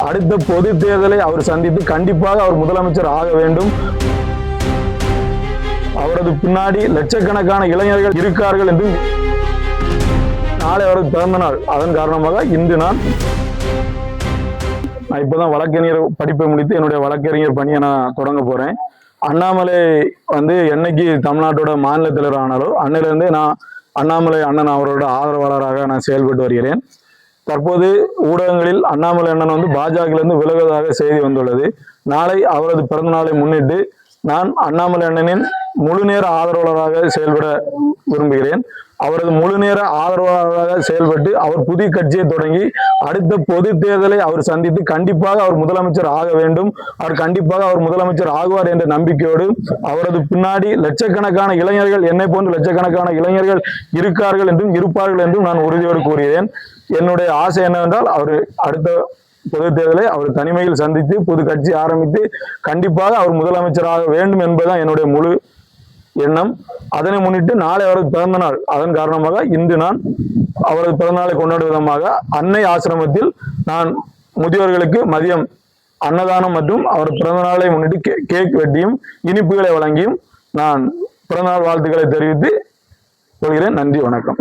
அடுத்த பொது தேர்தலை அவர் சந்தித்து கண்டிப்பாக அவர் முதலமைச்சர் ஆக வேண்டும். அவரது பின்னாடி லட்சக்கணக்கான இளைஞர்கள் இருக்கார்கள் என்று நாளை அவரது பிறந்த நாள். அதன் காரணமாக இன்று நான் இப்பதான் வழக்கறிஞர் படிப்பை முடித்து என்னுடைய வழக்கறிஞர் பணியை நான் தொடங்க போறேன். அண்ணாமலை என்னைக்கு தமிழ்நாட்டோட மாநில தலைவர் ஆனாலோ அன்னிலிருந்தே நான் அண்ணாமலை அண்ணன் அவரோட ஆதரவாளராக நான் செயல்பட்டு வருகிறேன். தற்போது ஊடகங்களில் அண்ணாமலை அண்ணன் பாஜகவிலிருந்து விலகுவதாக செய்தி வந்துள்ளது. நாளை அவரது பிறந்த நாளை முன்னிட்டு நான் அண்ணாமலை அண்ணனின் முழு நேர ஆதரவாளராக செயல்பட விரும்புகிறேன். அவரது முழு நேர ஆதரவாளராக செயல்பட்டு அவர் புதிய கட்சியை தொடங்கி அடுத்த பொது தேர்தலை அவர் சந்தித்து கண்டிப்பாக அவர் முதலமைச்சர் ஆக வேண்டும். அவர் முதலமைச்சர் ஆகுவார் என்ற நம்பிக்கையோடு அவரது பின்னாடி லட்சக்கணக்கான இளைஞர்கள், என்னை போன்ற லட்சக்கணக்கான இளைஞர்கள் இருக்கார்கள் என்றும் இருப்பார்கள் என்றும் நான் உறுதியோடு கூறுகிறேன். என்னுடைய ஆசை என்னவென்றால் அவர் அடுத்த பொது தேர்தலை அவர் தனிமையில் சந்தித்து புது கட்சி ஆரம்பித்து கண்டிப்பாக அவர் முதலமைச்சராக வேண்டும் என்பதுதான் என்னுடைய முழு எண்ணம். அதனை முன்னிட்டு நாளை அவரது பிறந்த நாள். அதன் காரணமாக இன்று நான் அவரது பிறந்தநாளை கொண்டாடும் விதமாக அன்னை ஆசிரமத்தில் நான் முதியோர்களுக்கு மதியம் அன்னதானம் மற்றும் அவர் பிறந்த நாளை முன்னிட்டு கேக் வெட்டியும் இனிப்புகளை வழங்கியும் நான் பிறந்தநாள் வாழ்த்துக்களை தெரிவித்து கொள்கிறேன். நன்றி, வணக்கம்.